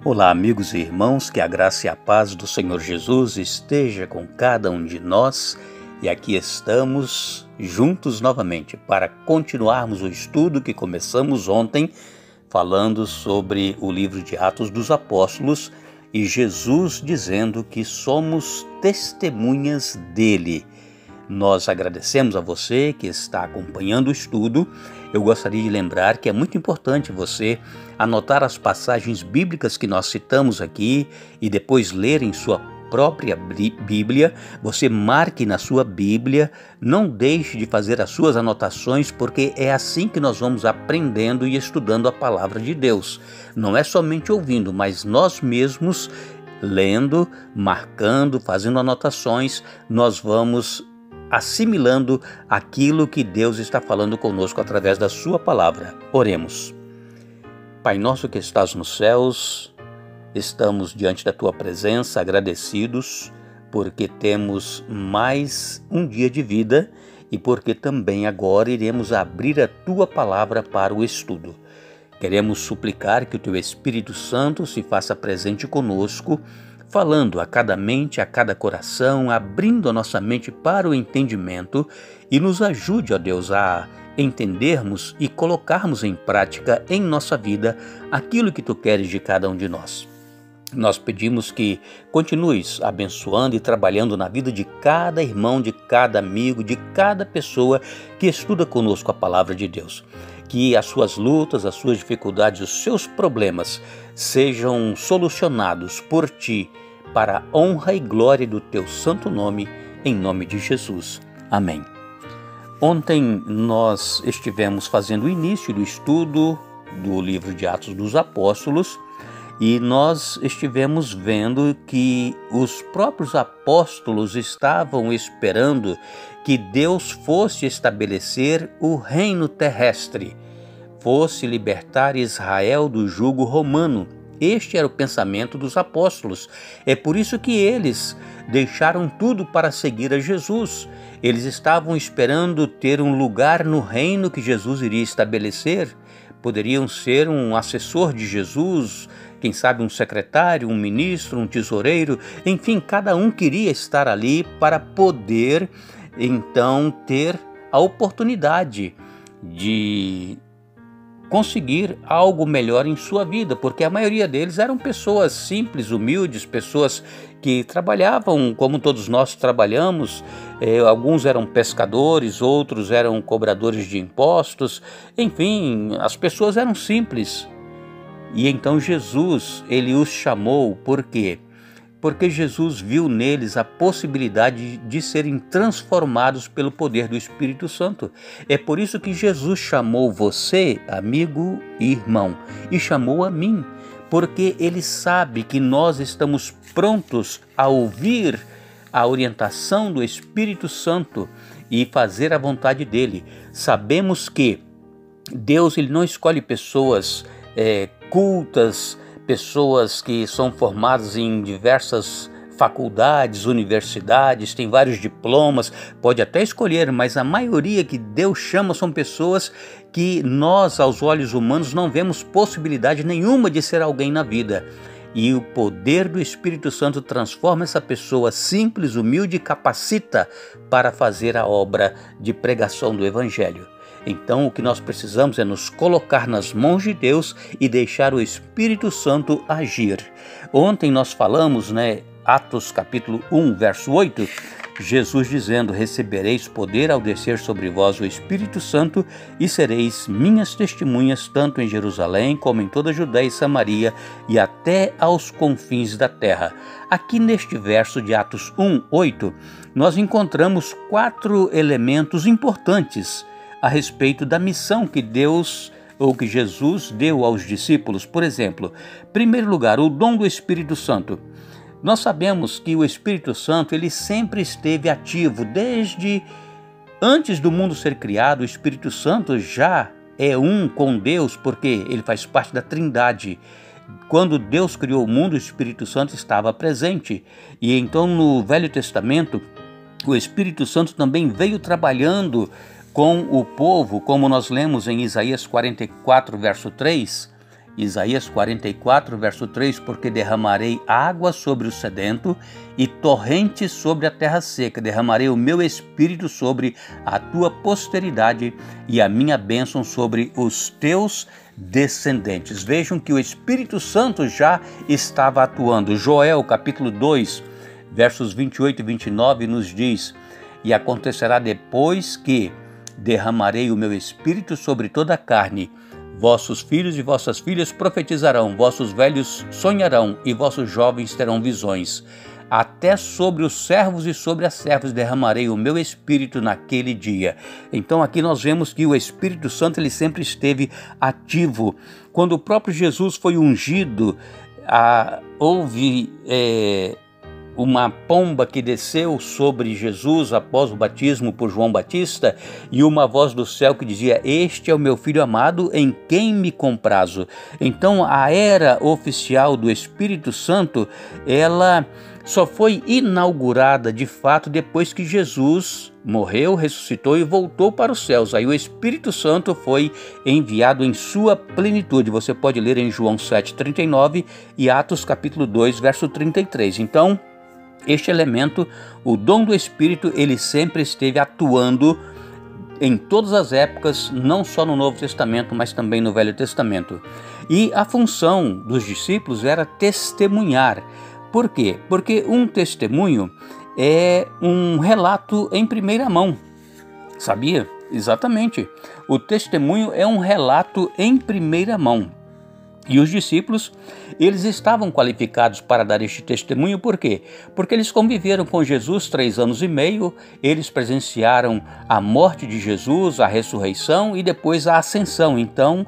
Olá, amigos e irmãos, que a graça e a paz do Senhor Jesus esteja com cada um de nós. E aqui estamos juntos novamente para continuarmos o estudo que começamos ontem, falando sobre o livro de Atos dos Apóstolos e Jesus dizendo que somos testemunhas dele. Nós agradecemos a você que está acompanhando o estudo. Eu gostaria de lembrar que é muito importante você anotar as passagens bíblicas que nós citamos aqui e depois ler em sua própria Bíblia. Você marque na sua Bíblia, não deixe de fazer as suas anotações, porque é assim que nós vamos aprendendo e estudando a palavra de Deus. Não é somente ouvindo, mas nós mesmos lendo, marcando, fazendo anotações, nós vamos assimilando aquilo que Deus está falando conosco através da sua palavra. Oremos. Pai nosso que estás nos céus, estamos diante da tua presença agradecidos porque temos mais um dia de vida e porque também agora iremos abrir a tua palavra para o estudo. Queremos suplicar que o teu Espírito Santo se faça presente conosco, falando a cada mente, a cada coração, abrindo a nossa mente para o entendimento e nos ajude, ó Deus, a entendermos e colocarmos em prática em nossa vida aquilo que tu queres de cada um de nós. Nós pedimos que continues abençoando e trabalhando na vida de cada irmão, de cada amigo, de cada pessoa que estuda conosco a palavra de Deus. Que as suas lutas, as suas dificuldades, os seus problemas sejam solucionados por ti, para a honra e glória do teu santo nome, em nome de Jesus. Amém. Ontem nós estivemos fazendo o início do estudo do livro de Atos dos Apóstolos e nós estivemos vendo que os próprios apóstolos estavam esperando que Deus fosse estabelecer o reino terrestre, fosse libertar Israel do jugo romano. Este era o pensamento dos apóstolos. É por isso que eles deixaram tudo para seguir a Jesus. Eles estavam esperando ter um lugar no reino que Jesus iria estabelecer. Poderiam ser um assessor de Jesus, quem sabe um secretário, um ministro, um tesoureiro. Enfim, cada um queria estar ali para poder, então, ter a oportunidade de conseguir algo melhor em sua vida, porque a maioria deles eram pessoas simples, humildes, pessoas que trabalhavam como todos nós trabalhamos. Alguns eram pescadores, outros eram cobradores de impostos, enfim, as pessoas eram simples. E então Jesus, ele os chamou, por quê? Porque Jesus viu neles a possibilidade de serem transformados pelo poder do Espírito Santo. É por isso que Jesus chamou você, amigo e irmão, e chamou a mim, porque ele sabe que nós estamos prontos a ouvir a orientação do Espírito Santo e fazer a vontade dele. Sabemos que Deus, ele não escolhe pessoas cultas, pessoas que são formadas em diversas faculdades, universidades, têm vários diplomas, pode até escolher, mas a maioria que Deus chama são pessoas que nós, aos olhos humanos, não vemos possibilidade nenhuma de ser alguém na vida. E o poder do Espírito Santo transforma essa pessoa simples, humilde e capacita para fazer a obra de pregação do Evangelho. Então o que nós precisamos é nos colocar nas mãos de Deus e deixar o Espírito Santo agir. Ontem nós falamos, Atos capítulo 1, verso 8, Jesus dizendo: recebereis poder ao descer sobre vós o Espírito Santo e sereis minhas testemunhas tanto em Jerusalém como em toda a Judéia e Samaria e até aos confins da terra. Aqui neste verso de Atos 1, 8, nós encontramos 4 elementos importantes a respeito da missão que Deus ou que Jesus deu aos discípulos. Por exemplo, em primeiro lugar, o dom do Espírito Santo. Nós sabemos que o Espírito Santo ele sempre esteve ativo, desde antes do mundo ser criado. O Espírito Santo já é um com Deus, porque ele faz parte da Trindade. Quando Deus criou o mundo, o Espírito Santo estava presente. E então no Velho Testamento, o Espírito Santo também veio trabalhando com o povo, como nós lemos em Isaías 44, verso 3, Isaías 44, verso 3, porque derramarei água sobre o sedento e torrentes sobre a terra seca. Derramarei o meu espírito sobre a tua posteridade e a minha bênção sobre os teus descendentes. Vejam que o Espírito Santo já estava atuando. Joel, capítulo 2, versos 28 e 29 nos diz: e acontecerá depois que derramarei o meu espírito sobre toda a carne. Vossos filhos e vossas filhas profetizarão, vossos velhos sonharão e vossos jovens terão visões. Até sobre os servos e sobre as servas derramarei o meu espírito naquele dia. Então aqui nós vemos que o Espírito Santo ele sempre esteve ativo. Quando o próprio Jesus foi ungido, houve uma pomba que desceu sobre Jesus após o batismo por João Batista e uma voz do céu que dizia: este é o meu filho amado em quem me comprazo. Então a era oficial do Espírito Santo, ela só foi inaugurada de fato depois que Jesus morreu, ressuscitou e voltou para os céus. Aí o Espírito Santo foi enviado em sua plenitude. Você pode ler em João 7,39 e Atos capítulo 2, verso 33. Então, este elemento, o dom do Espírito, ele sempre esteve atuando em todas as épocas, não só no Novo Testamento, mas também no Velho Testamento. E a função dos discípulos era testemunhar. Por quê? Porque um testemunho é um relato em primeira mão. Sabia? Exatamente. O testemunho é um relato em primeira mão. E os discípulos, eles estavam qualificados para dar este testemunho, por quê? Porque eles conviveram com Jesus 3 anos e meio, eles presenciaram a morte de Jesus, a ressurreição e depois a ascensão. Então,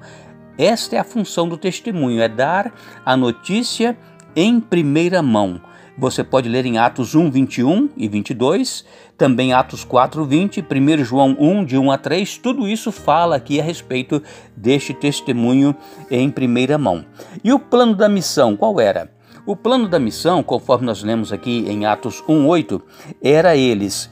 esta é a função do testemunho, é dar a notícia em primeira mão. Você pode ler em Atos 1, 21 e 22, também Atos 4, 20, 1 João 1, de 1 a 3, tudo isso fala aqui a respeito deste testemunho em primeira mão. E o plano da missão, qual era? O plano da missão, conforme nós lemos aqui em Atos 1, 8, era eles,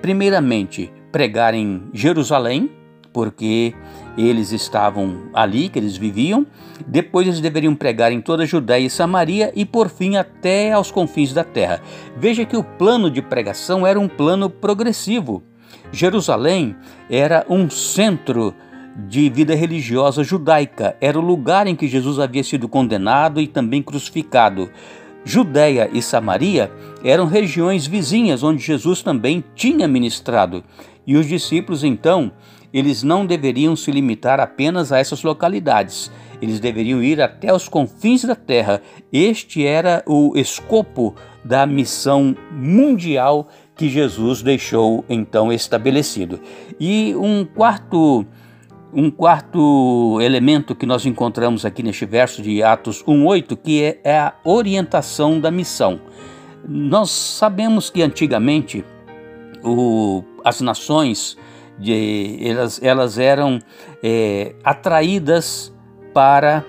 primeiramente, pregar em Jerusalém, porque eles estavam ali, que eles viviam. Depois eles deveriam pregar em toda a Judéia e Samaria e, por fim, até aos confins da terra. Veja que o plano de pregação era um plano progressivo. Jerusalém era um centro de vida religiosa judaica. Era o lugar em que Jesus havia sido condenado e também crucificado. Judéia e Samaria eram regiões vizinhas onde Jesus também tinha ministrado. E os discípulos, então, eles não deveriam se limitar apenas a essas localidades. Eles deveriam ir até os confins da terra. Este era o escopo da missão mundial que Jesus deixou então estabelecido. E um quarto elemento que nós encontramos aqui neste verso de Atos 1:8, que é a orientação da missão. Nós sabemos que antigamente as nações elas eram atraídas para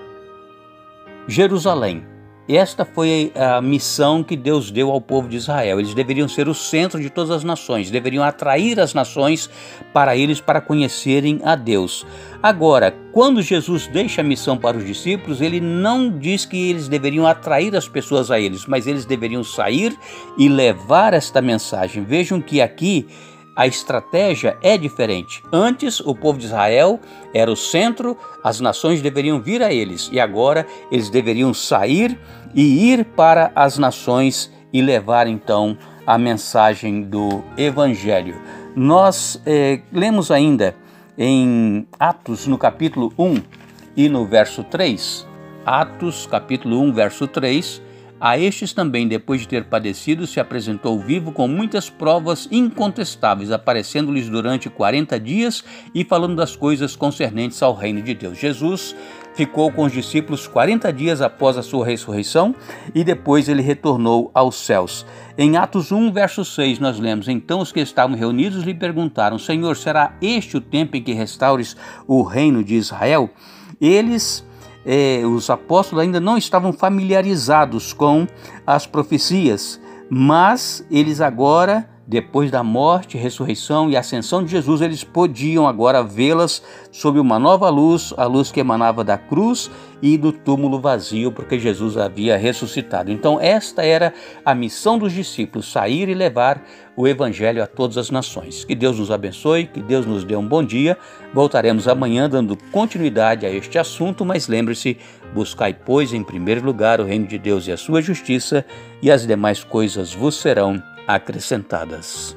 Jerusalém. Esta foi a missão que Deus deu ao povo de Israel. Eles deveriam ser o centro de todas as nações, deveriam atrair as nações para eles, para conhecerem a Deus. Agora, quando Jesus deixa a missão para os discípulos, ele não diz que eles deveriam atrair as pessoas a eles, mas eles deveriam sair e levar esta mensagem. Vejam que aqui a estratégia é diferente. Antes, o povo de Israel era o centro, as nações deveriam vir a eles. E agora, eles deveriam sair e ir para as nações e levar, então, a mensagem do Evangelho. Nós lemos ainda em Atos, no capítulo 1 e no verso 3. Atos, capítulo 1, verso 3. A estes também, depois de ter padecido, se apresentou vivo com muitas provas incontestáveis, aparecendo-lhes durante 40 dias e falando das coisas concernentes ao reino de Deus. Jesus ficou com os discípulos 40 dias após a sua ressurreição e depois ele retornou aos céus. Em Atos 1, verso 6, nós lemos: então os que estavam reunidos lhe perguntaram: Senhor, será este o tempo em que restaures o reino de Israel? Os apóstolos ainda não estavam familiarizados com as profecias, mas eles agora depois da morte, ressurreição e ascensão de Jesus, eles podiam agora vê-las sob uma nova luz, a luz que emanava da cruz e do túmulo vazio, porque Jesus havia ressuscitado. Então esta era a missão dos discípulos, sair e levar o evangelho a todas as nações. Que Deus nos abençoe, que Deus nos dê um bom dia. Voltaremos amanhã dando continuidade a este assunto, mas lembre-se, buscai, pois, em primeiro lugar o reino de Deus e a sua justiça, e as demais coisas vos serão acrescentadas.